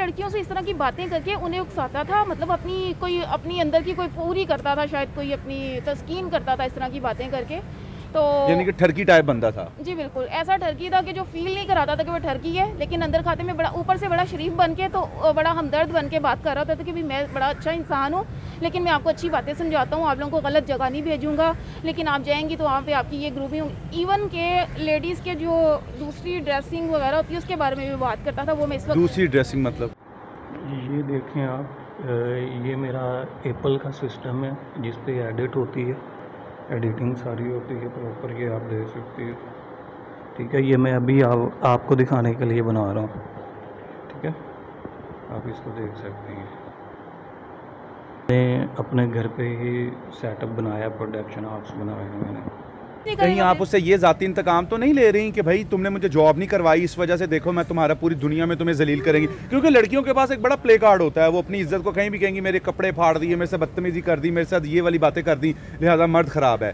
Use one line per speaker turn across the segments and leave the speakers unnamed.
लड़कियों से इस तरह की बातें करके उन्हें उकसाता था, मतलब अपनी अंदर की कोई पूरी करता था, शायद कोई अपनी तस्कीन करता था इस तरह की बातें करके। तो
यानी कि ठरकी टाइप बंदा था।
जी बिल्कुल, ऐसा ठरकी था कि जो फ़ील नहीं कराता था कि वो ठरकी है, लेकिन अंदर खाते में बड़ा, ऊपर से बड़ा शरीफ बन के, तो बड़ा हमदर्द बन के बात कर रहा था कि भाई मैं बड़ा अच्छा इंसान हूँ, लेकिन मैं आपको अच्छी बातें समझाता हूँ, आप लोगों को गलत जगह नहीं भेजूँगा, लेकिन आप जाएँगी तो वहाँ पे आपकी ये ग्रुपिंग होगी। इवन के लेडीज़ के जो दूसरी ड्रेसिंग वगैरह होती है उसके बारे में भी बात करता था। वो मैं इस वक्त
दूसरी ड्रेसिंग मतलब?
ये देखें आप, ये मेरा एप्पल का सिस्टम है जिस पे एडिट होती है, एडिटिंग सारी होती है प्रॉपर, ये आप देख सकते हैं। ठीक है, ये मैं अभी आपको दिखाने के लिए बना रहा हूँ। ठीक है, आप इसको देख सकते हैं। मैंने अपने घर पे ही सेटअप बनाया, प्रोडक्शन हाउस बनाया है मैंने।
कहीं आप उससे ये ज़ाती इंतकाम तो नहीं ले रही कि भाई तुमने मुझे जॉब नहीं करवाई, इस वजह से देखो मैं तुम्हारा पूरी दुनिया में तुम्हें जलील करेंगी? क्योंकि लड़कियों के पास एक बड़ा प्ले कार्ड होता है, वो अपनी इज्जत को कहीं भी कहेंगी मेरे कपड़े फाड़ दिए, मेरे से बदतमीजी कर दी, मेरे साथ ये वाली बातें कर दी, लिहाजा मर्द ख़राब है।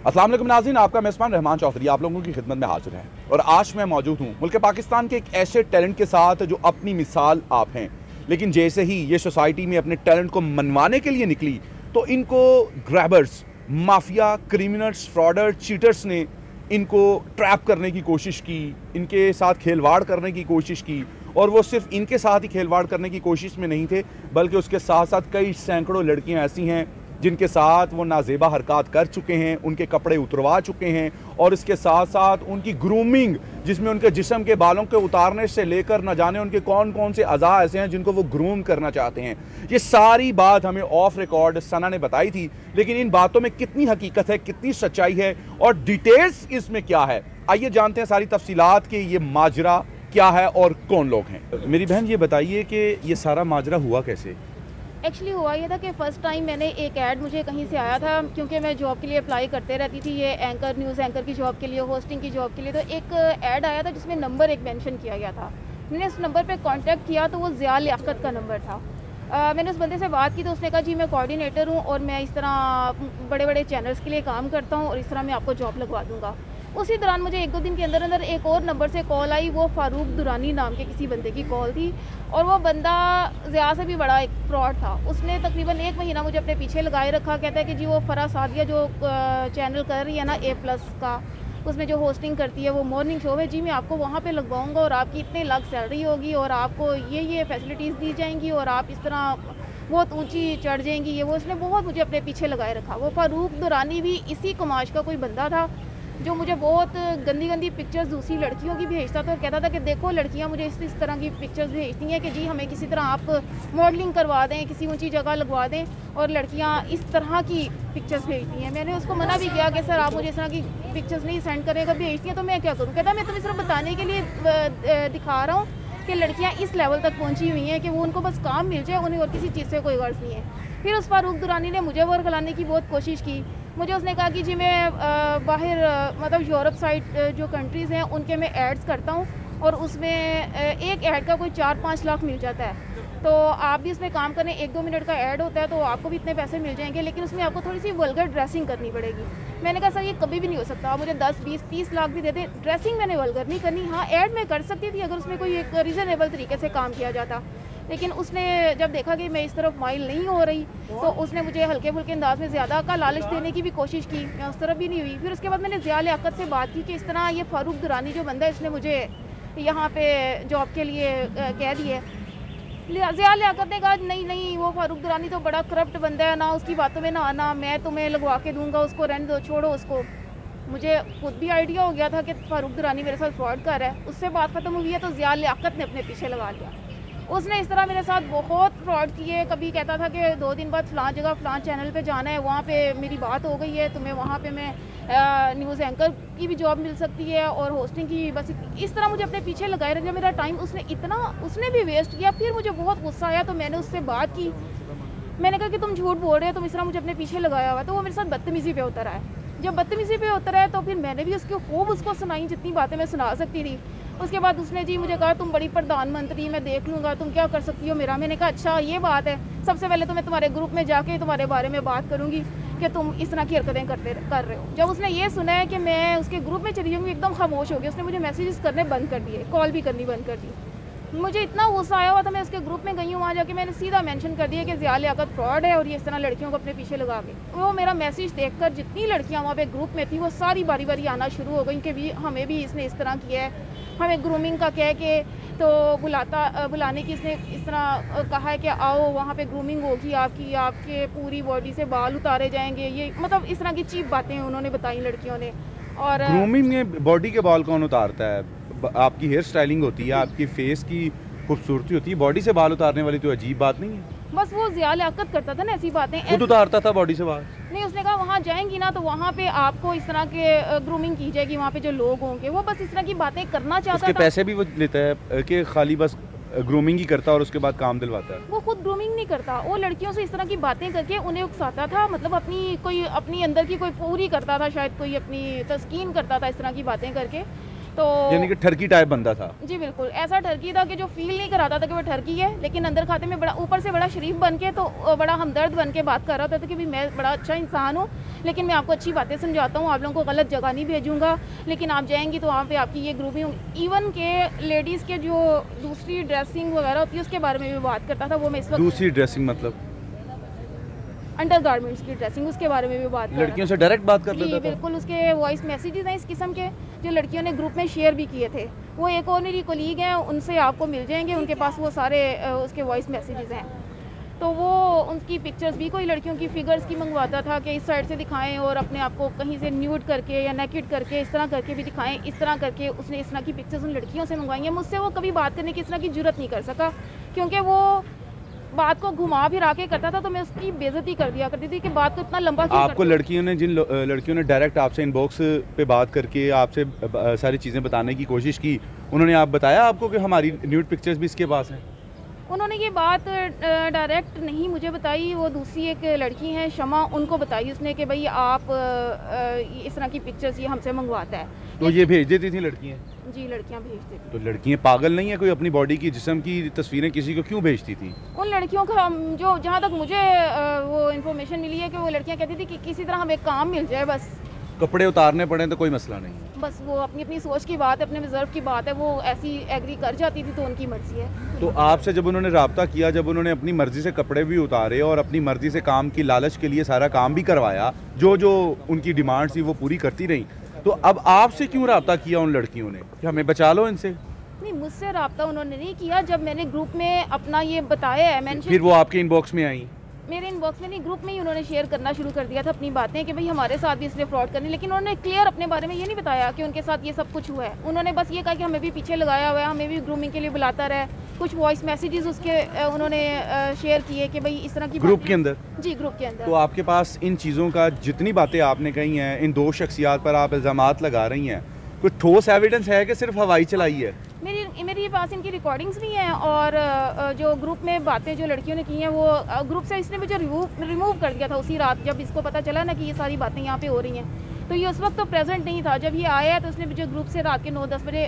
अस्सलाम वालेकुम नाज़रीन, आपका मेज़बान रहमान चौधरी आप लोगों की खिदमत में हाजिर है और आज मैं मौजूद हूँ मुल्क पाकिस्तान के एक ऐसे टैलेंट के साथ जो अपनी मिसाल आप हैं। लेकिन जैसे ही ये सोसाइटी में अपने टैलेंट को मनवाने के लिए निकली तो इनको ग्रैबर्स, माफिया, क्रिमिनल्स, फ्रॉडर, चीटर्स ने इनको ट्रैप करने की कोशिश की, इनके साथ खेलवाड़ करने की कोशिश की। और वो सिर्फ इनके साथ ही खेलवाड़ करने की कोशिश में नहीं थे, बल्कि उसके साथ साथ कई सैकड़ों लड़कियां ऐसी हैं जिनके साथ वो नाजेबा हरकत कर चुके हैं, उनके कपड़े उतरवा चुके हैं और इसके साथ साथ उनकी ग्रूमिंग, जिसमें उनके जिस्म के बालों के उतारने से लेकर न जाने उनके कौन कौन से अज़ा ऐसे हैं जिनको वो ग्रूम करना चाहते हैं। ये सारी बात हमें ऑफ रिकॉर्ड सना ने बताई थी, लेकिन इन बातों में कितनी हकीकत है, कितनी सच्चाई है और डिटेल्स इसमें क्या है, आइए जानते हैं सारी तफसीलात कि ये माजरा क्या है और कौन लोग हैं। मेरी बहन ये बताइए कि ये सारा माजरा हुआ कैसे?
एक्चुअली हुआ ये था कि फ़र्स्ट टाइम मैंने एक ऐड मुझे कहीं से आया था, क्योंकि मैं जॉब के लिए अप्लाई करते रहती थी, ये एंकर, न्यूज़ एंकर की जॉब के लिए, होस्टिंग की जॉब के लिए। तो एक ऐड आया था जिसमें नंबर एक मेंशन किया गया था। मैंने उस नंबर पे कांटेक्ट किया तो वो ज़िया लियाकत का नंबर था। मैंने उस बंदे से बात की तो उसने कहा जी मैं कोऑर्डिनेटर हूँ और मैं इस तरह बड़े बड़े चैनल्स के लिए काम करता हूँ और इस तरह मैं आपको जॉब लगवा दूँगा। उसी दौरान मुझे 1-2 दिन के अंदर अंदर एक और नंबर से कॉल आई, वो फ़ारूक दुरानी नाम के किसी बंदे की कॉल थी और वो बंदा ज़िया से भी बड़ा एक फ्रॉड था। उसने तकरीबन 1 महीना मुझे अपने पीछे लगाए रखा। कहता है कि जी वो फ़रा सादिया जो चैनल कर रही है ना A+ का, उसमें जो होस्टिंग करती है वो मॉर्निंग शो है, जी मैं आपको वहाँ पे लगवाऊंगा और आपकी इतने लाख सैलरी होगी और आपको ये फैसिलिटीज़ दी जाएंगी और आप इस तरह बहुत ऊंची चढ़ जाएंगी। ये वो उसने बहुत मुझे अपने पीछे लगाए रखा। वो फ़ारूक दुरानी भी इसी कमाश का कोई बंदा था जो मुझे बहुत गंदी गंदी पिक्चर्स दूसरी लड़कियों की भेजता था और कहता था कि देखो लड़कियां मुझे इस तरह की पिक्चर्स भेजती हैं कि जी हमें किसी तरह आप मॉडलिंग करवा दें, किसी ऊंची जगह लगवा दें, और लड़कियां इस तरह की पिक्चर्स भेजती हैं। मैंने उसको मना भी किया कि सर आप मुझे इस तरह की पिक्चर्स नहीं सेंड करें, अगर भेजती हैं तो मैं क्या करूँ। कहता मैं तुम्हें सिर्फ बताने के लिए दिखा रहा हूँ कि लड़कियाँ इस लेवल तक पहुँची हुई हैं कि वो उनको बस काम मिल जाए, उन्हें और किसी चीज़ से कोई गर्ज नहीं है। फिर उस फ़ारूक दुरानी ने मुझे वर्गलाने की बहुत कोशिश की। मुझे उसने कहा कि जी मैं बाहर मतलब यूरोप साइड जो कंट्रीज़ हैं उनके मैं एड्स करता हूँ और उसमें एक ऐड का कोई 4-5 लाख मिल जाता है, तो आप भी इसमें काम करें, 1-2 मिनट का ऐड होता है तो आपको भी इतने पैसे मिल जाएंगे, लेकिन उसमें आपको थोड़ी सी वल्गर ड्रेसिंग करनी पड़ेगी। मैंने कहा सर ये कभी भी नहीं हो सकता, आप मुझे 10-20-30 लाख भी दे दें, ड्रेसिंग मैंने वल्गर नहीं करनी। हाँ ऐड मैं कर सकती थी अगर उसमें कोई एक रीज़नेबल तरीके से काम किया जाता, लेकिन उसने जब देखा कि मैं इस तरफ माइल नहीं हो रही तो उसने मुझे हल्के फुल्के अंदाज में ज़्यादा का लालच देने की भी कोशिश की, मैं उस तरफ भी नहीं हुई। फिर उसके बाद मैंने ज़िया लियाकत से बात की कि इस तरह ये फ़ारूक दुरानी जो बंदा है इसने मुझे यहाँ पे जॉब के लिए कह दिए। ज़िया लियाकत ने कहा नहीं वो फ़ारूक दुरानी तो बड़ा करप्ट बंदा है, ना उसकी बातों में ना आना, मैं तुम्हें लगवा के दूंगा, उसको रहने दो, छोड़ो उसको। मुझे खुद भी आइडिया हो गया था कि फ़ारूक दुरानी मेरे साथ फ्रॉड कर रहा है। उससे बात ख़त्म हुई है तो ज़िया लियाकत ने अपने पीछे लगा लिया। उसने इस तरह मेरे साथ बहुत फ्रॉड किए। कभी कहता था कि 2 दिन बाद फ़लाँ जगह फ़लाँ चैनल पे जाना है, वहाँ पे मेरी बात हो गई है, तुम्हें वहाँ पे मैं न्यूज़ एंकर की भी जॉब मिल सकती है और होस्टिंग की, बस इस तरह मुझे अपने पीछे लगाए रखा। मेरा टाइम उसने भी वेस्ट किया। फिर मुझे बहुत गुस्सा आया तो मैंने उससे बात की। मैंने कहा कि तुम झूठ बोल रहे हो, तुम इस तरह मुझे अपने पीछे लगाया हुआ। तो वो मेरे साथ बदतमीज़ी पे उतर आया। जब बदतमीज़ी पे उतर आया तो फिर मैंने भी खूब उसको सुनाई जितनी बातें मैं सुना सकती थी। उसके बाद उसने जी मुझे कहा तुम बड़ी प्रधानमंत्री, मैं देख लूँगा तुम क्या कर सकती हो मेरा। मैंने कहा अच्छा ये बात है, सबसे पहले तो मैं तुम्हारे ग्रुप में जाके तुम्हारे बारे में बात करूँगी। कि तुम इस तरह की हरकतें कर रहे हो। जब उसने ये सुना है कि मैं उसके ग्रुप में चली जाऊँगी, एकदम खामोश हो गई। उसने मुझे मैसेजेस करने बंद कर दिए, कॉल भी करनी बंद कर दी। मुझे इतना गुस्सा आया हुआ था, मैं उसके ग्रुप में गई हूँ, वहाँ जाके मैंने सीधा मेंशन कर दिया कि ज़िया लियाकत फ्रॉड है और ये इस तरह लड़कियों को अपने पीछे लगा के। वो मेरा मैसेज देखकर जितनी लड़कियाँ वहाँ पे ग्रुप में थी वो सारी बारी बारी आना शुरू हो गई कि भी हमें भी इसने इस तरह किया है, हमें ग्रूमिंग का कह के तो बुलाने की इसने इस तरह कहा है कि आओ वहाँ पे ग्रूमिंग होगी आपकी, आपके पूरी बॉडी से बाल उतारे जाएंगे, ये मतलब इस तरह की चीप बातें उन्होंने बताई लड़कियों ने। और
ग्रूमिंग में बॉडी के बाल कौन उतारता है? आपकी हेयर स्टाइलिंग होती है, आपकी फेस की खूबसूरती होती है, बॉडी से बाल उतारने वाली तो अजीब बात नहीं है।
बस वो ज़िया लियाकत करता था ना ऐसी बातें,
खुद उतारता था बॉडी से बाल?
नहीं, उसने कहा वहाँ जाएंगी ना तो वहाँ पे आपको इस तरह के ग्रूमिंग की जाएगी, वहाँ पे जो लोग होंगे। वो बस इस तरह की बातें करना चाहता
उसके
था।
पैसे भी वो लेता है कि खाली बस ग्रूमिंग ही करता है और उसके बाद काम दिलवाता है?
वो खुद ग्रूमिंग नहीं करता, वो लड़कियों से इस तरह की बातें करके उन्हें उकसाता था, मतलब अपनी अंदर की कोई पूरी करता था, शायद कोई अपनी तस्कीन करता था इस तरह की बातें करके। तो
यानी कि ठरकी टाइप बंदा था? जी
बिल्कुल, ऐसा ठरकी था कि जो फील नहीं कराता था कि वो ठरकी है, लेकिन अंदर खाते में बड़ा, ऊपर से बड़ा शरीफ बन के, तो बड़ा हमदर्द बन के बात कर रहा था कि भाई मैं बड़ा अच्छा इंसान हूँ, लेकिन मैं आपको अच्छी बातें समझाता हूँ, आप लोगों को गलत जगह नहीं भेजूंगा, लेकिन आप जाएंगी तो वहाँ पे आपकी ये ग्रूमिंग। इवन के लेडीज़ के जो दूसरी ड्रेसिंग वगैरह होती है उसके बारे में भी बात करता था। वो मैं इस वक्त
दूसरी ड्रेसिंग मतलब
अंडर गारमेंट्स की ड्रेसिंग, उसके बारे में भी बात कर रहा था।
लड़कियों से डायरेक्ट बात कर लेता था?
बिल्कुल, उसके वॉइस मैसेजेस हैं इस किस्म के जो लड़कियों ने ग्रुप में शेयर भी किए थे। वो एक और मेरी कोलीग हैं, उनसे आपको मिल जाएंगे, उनके पास वो सारे उसके वॉइस मैसेजेस हैं। तो वो उनकी पिक्चर्स भी कोई लड़कियों की फिगर्स की मंगवाता था कि इस साइड से दिखाएं और अपने आप को कहीं से न्यूड करके या नेकेड करके इस तरह करके भी दिखाएं। इस तरह करके उसने इस तरह की पिक्चर्स उन लड़कियों से मंगवाई हैं। मुझसे वो कभी बात करने की इस तरह की जुर्रत नहीं कर सका, क्योंकि वो बात को घुमा फिरा के करता था, तो मैं उसकी बेइज्जती कर दिया करती थी कि बात को इतना लंबा क्यों
आपको लड़कियों ने लड़कियों ने डायरेक्ट आपसे इनबॉक्स पे बात करके आपसे सारी चीज़ें बताने की कोशिश की, उन्होंने आप बताया आपको कि हमारी न्यूड पिक्चर्स भी इसके पास हैं?
उन्होंने ये बात डायरेक्ट नहीं मुझे बताई, वो दूसरी एक लड़की हैं शमा, उनको बताई उसने कि भाई आप इस तरह की पिक्चर्स ये हमसे मंगवाता है।
तो ये भेज देती थी लड़कियाँ?
जी, लड़कियां भेजती थी।
तो लड़कियाँ पागल नहीं है? कोई अपनी बॉडी की जिस्म की तस्वीरें किसी को क्यों भेजती थी?
उन लड़कियों का जो जहाँ तक मुझे वो इन्फॉर्मेशन मिली है कि वो लड़कियां कहती थी कि किसी तरह हमें काम मिल जाए, बस
कपड़े उतारने पड़े तो कोई मसला नहीं है,
बस वो अपनी अपनी सोच की बात है, अपने रिजर्व की बात है, वो ऐसी एग्री कर जाती थी तो उनकी मर्जी है।
तो आपसे जब उन्होंने रब्ता किया, जब उन्होंने अपनी मर्जी से कपड़े भी उतारे और अपनी मर्जी से काम की लालच के लिए सारा काम भी करवाया, जो जो उनकी डिमांड थी वो पूरी करती रही, तो अब आपसे क्यों रब्ता किया उन लड़कियों ने कि हमें बचा लो इनसे?
नहीं, मुझसे रब्ता उन्होंने नहीं किया। जब मैंने ग्रुप में अपना ये बताया है, मैंने
फिर वो आपके इनबॉक्स में आई?
मेरे इनबॉक्स में नहीं, ग्रुप में ही उन्होंने शेयर करना शुरू कर दिया था अपनी बातें कि भाई हमारे साथ भी इसने फ्रॉड करनी, लेकिन उन्होंने क्लियर अपने बारे में ये नहीं बताया कि उनके साथ ये सब कुछ हुआ है। उन्होंने बस ये कहा कि हमें भी पीछे लगाया हुआ है, हमें भी ग्रूमिंग के लिए बुलाता रहे। कुछ वॉइस मैसेजेस उसके उन्होंने शेयर किए कि भाई इस तरह की
ग्रुप के अंदर?
जी, ग्रुप के अंदर।
तो आपके पास इन चीज़ों का जितनी बातें आपने कही हैं, इन दो शख्सियात पर आप इल्ज़ामात लगा रही हैं, कोई ठोस एविडेंस है कि सिर्फ हवाई चलाई है?
मेरे पास इनकी रिकॉर्डिंग्स भी हैं और जो ग्रुप में बातें जो लड़कियों ने की हैं वो ग्रुप से इसने मुझे रिमूव कर दिया था उसी रात, जब इसको पता चला ना कि ये सारी बातें यहाँ पे हो रही हैं। तो ये उस वक्त तो प्रेजेंट नहीं था, जब ये आया तो उसने मुझे ग्रुप से रात के 9-10 बजे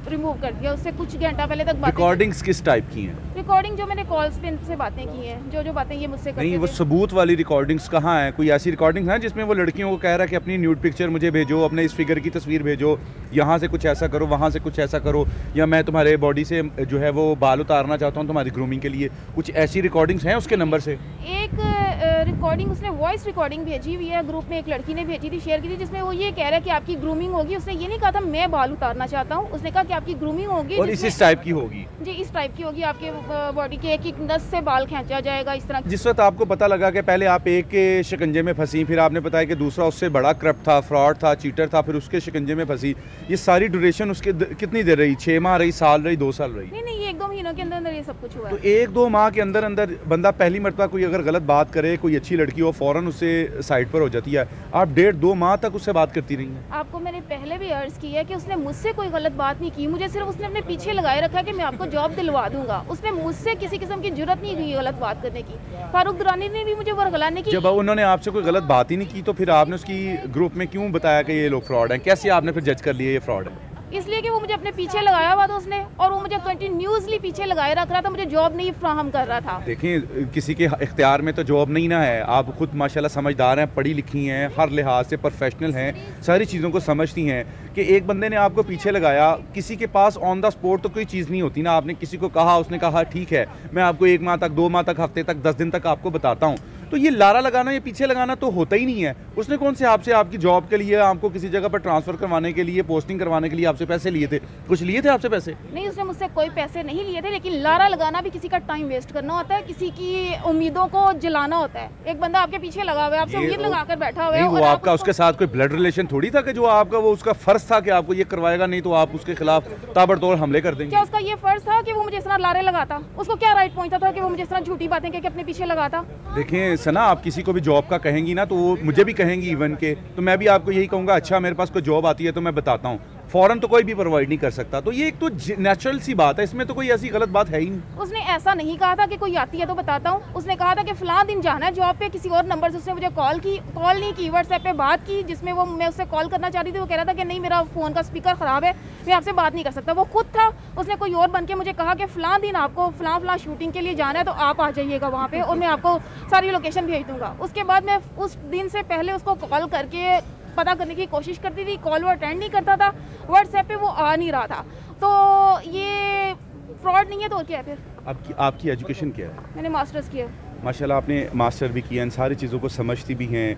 रिमूव कर दिया। उससे कुछ घंटा पहले तक
रिकॉर्डिंग्स किस टाइप की हैं?
रिकॉर्डिंग जो मैंने कॉल्स पे इनसे बातें की हैं, जो बातें ये मुझसे करते
नहीं, वो
थे।
सबूत वाली रिकॉर्डिंग्स कहाँ हैं? कोई ऐसी रिकॉर्डिंग्स हैं जिसमें वो लड़कियों को कह रहा है कि अपनी न्यूड पिक्चर मुझे भेजो, अपने इस फिगर की तस्वीर भेजो, यहाँ से कुछ ऐसा करो, वहाँ से कुछ ऐसा करो, या मैं तुम्हारे बॉडी से जो है वो बाल उतारना चाहता हूँ तुम्हारी ग्रूमिंग के लिए, कुछ ऐसी रिकॉर्डिंग्स हैं उसके नंबर से?
एक रिकॉर्डिंग उसने वॉइस रिकॉर्डिंग भेजी हुई है, ग्रुप में एक लड़की ने भेजी थी, शेयर की थी, जिसमें वो ये कह रहा है कि आपकी ग्रूमिंग होगी। उसने ये नहीं कहा था मैं बाल उतारना चाहता हूँ, उसने कहा कि आपकी ग्रूमिंग होगी
और इस टाइप की होगी।
जी, इस टाइप की होगी, आपके बॉडी के एक एक नस से बाल खींचा जाएगा इस तरह।
जिस वक्त आपको पता लगा कि पहले आप एक के शिकंजे में फंसी, फिर आपने बताया कि दूसरा उससे बड़ा करप्ट था, फ्रॉड था, चीटर था, फिर उसके शिकंजे में फंसी, ये सारी ड्यूरेशन उसके कितनी देर रही? 6 माह रही, साल रही, 2 साल रही?
नहीं, ये 1-2 महीनों के अंदर ये सब कुछ हुआ है।
तो 1-2 माह के अंदर अंदर बंदा पहली मरतबा कोई अगर गलत बात करे, कोई अच्छी लड़की हो, फौरन उससे साइड पर हो जाती है। आप 1.5-2 माह तक उससे बात करती रही हैं?
आपको मैंने पहले भी अर्ज किया है कि उसने मुझसे कोई गलत बात नहीं की, मुझे सिर्फ उसने अपने पीछे लगाए रखा कि मैं आपको जॉब दिलवा दूंगा। उसने मुझसे किसी किस्म की जरूरत नहीं की गलत बात करने की। फारूक दुरानी ने भी मुझे वर्गलाने की।
जब उन्होंने आपसे कोई गलत बात ही नहीं की तो फिर आपने उसकी ग्रुप में क्यों बताया कि ये लोग फ्रॉड हैं? कैसे आपने फिर जज कर लिया ये फ्रॉड है?
इसलिए कि वो मुझे अपने पीछे लगाया हुआ था उसने, और वो मुझे कंटिन्यूसली पीछे लगाए रख रहा था, मुझे जॉब नहीं फ्राहम कर रहा था।
देखिए, किसी के इख्तियार में तो जॉब नहीं ना है। आप खुद माशाल्लाह समझदार हैं, पढ़ी लिखी हैं, हर लिहाज से प्रोफेशनल हैं, सारी चीज़ों को समझती हैं कि एक बंदे ने आपको पीछे लगाया। किसी के पास ऑन द स्पॉट तो कोई चीज़ नहीं होती ना। आपने किसी को कहा, उसने कहा ठीक है मैं आपको 1 माह तक, 2 माह तक, हफ्ते तक, 10 दिन तक आपको बताता हूँ, तो ये लारा लगाना, ये पीछे लगाना तो होता ही नहीं है। उसने कौन से आपसे आपकी जॉब के लिए, आपको किसी जगह पर ट्रांसफ़र करवाने के लिए, पोस्टिंग करवाने के लिए आपसे पैसे लिए थे? कुछ लिए थे आपसे पैसे?
नहीं, उसने मुझसे कोई पैसे नहीं लिए थे, लेकिन लारा लगाना भी किसी का टाइम वेस्ट करना होता है, किसी की उम्मीदों को जलाना होता है। एक बंदा आपके पीछे लगा हुआ है, आपसे उम्मीद लगाकर बैठा हुआ है,
नहीं, वो
और आप
आपका उसके साथ कोई ब्लड रिलेशन थोड़ी था कि जो आपका, वो उसका फ़र्ज़ था कि आपको ये करवाएगा, नहीं तो आप उसके खिलाफ ताबड़तोड़ हमले कर देंगे।
क्या उसका ये फर्ज था कि वो मुझे इस तरह लारे लगाता? उसको क्या राइट पहुंचता था कि वो मुझे इस तरह झूठी बातें कह के अपने पीछे लगाता?
देखें सना, आप किसी को भी जॉब का कहेंगी ना तो वो मुझे भी कहेंगी इवन के, तो मैं भी आपको यही कहूँगा, अच्छा मेरे पास कोई जॉब आती है तो मैं बताता हूँ। फ़ौरन तो कोई भी प्रोवाइड नहीं कर सकता, तो ये एक तो नेचुरल सी बात है, इसमें तो कोई ऐसी गलत बात है ही नहीं।
उसने ऐसा नहीं कहा था कि कोई आती है तो बताता हूँ। उसने कहा था कि फ़लाँ दिन जाना है जॉब पे। किसी और नंबर से उसने मुझे कॉल नहीं की, व्हाट्सएप पे बात की, जिसमें वो, मैं उससे कॉल करना चाह रही थी, वो कह रहा था कि नहीं मेरा फ़ोन का स्पीकर ख़राब है, मैं आपसे बात नहीं कर सकता। वो खुद था, उसने कोई और बन के मुझे कहा कि फ़लाँ दिन आपको फ़लाँ शूटिंग के लिए जाना है तो आप आ जाइएगा वहाँ पे, और मैं आपको सारी लोकेशन भेज दूँगा। उसके बाद मैं उस दिन से पहले उसको कॉल करके पता करने की कोशिश करती थी, कॉल वो अटेंड नहीं करता था, व्हाट्सएप पे वो आ नहीं रहा था। तो ये फ्रॉड नहीं है तो और क्या है फिर?
आपकी एजुकेशन क्या है?
मैंने मास्टर्स किया।
माशाल्लाह, आपने मास्टर भी किया, इन सारी चीज़ों को समझती भी हैं।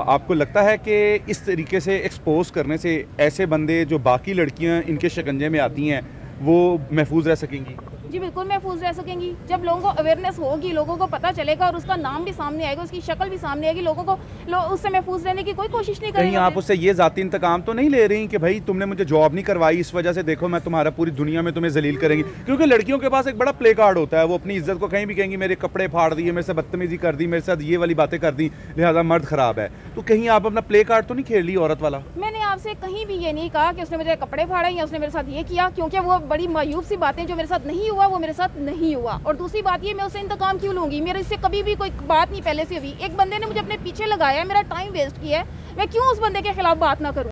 आपको लगता है कि इस तरीके से एक्सपोज करने से ऐसे बंदे जो बाकी लड़कियां इनके शिकंजे में आती हैं वो महफूज रह सकेंगी?
जी बिल्कुल महफूज रह सकेंगी। जब लोगों को अवेयरनेस होगी, लोगों को पता चलेगा और उसका नाम भी सामने आएगा, उसकी शक्ल भी सामने आएगी, लोगों को उससे महफूज रहने की कोई कोशिश नहीं
कहीं
करेंगे।
आप उससे ये ज़ाती इंतकाम तो नहीं ले रही कि भाई तुमने मुझे जॉब नहीं करवाई, इस वजह से देखो मैं तुम्हारा पूरी दुनिया में तुम्हें जलील करेंगी? क्योंकि लड़कियों के पास एक बड़ा प्ले कार्ड होता है, वो अपनी इज्जत को कहीं भी कहेंगी, मेरे कपड़े फाड़ दिए, मेरे से बदतमीजी कर दी, मेरे साथ ये वाली बातें कर दी, लिहाजा मर्द ख़राब है। तो कहीं आप अपना प्ले कार्ड तो नहीं खेल ली औरत वाला?
मैंने आपसे कहीं भी ये नहीं कहा कि उसने मुझे कपड़े फाड़े या उसने मेरे साथ ये किया, क्योंकि वो बड़ी मायूब सी बातें, जो मेरे साथ नहीं हुआ वो मेरे साथ नहीं हुआ। और दूसरी बात ये, मैं उससे इंतकाम क्यों लूंगी? मेरे इससे कभी भी कोई बात नहीं पहले से हुई। एक बंदे ने मुझे अपने पीछे लगाया, मेरा टाइम वेस्ट किया है, मैं क्यों उस बंदे के खिलाफ बात ना करूं?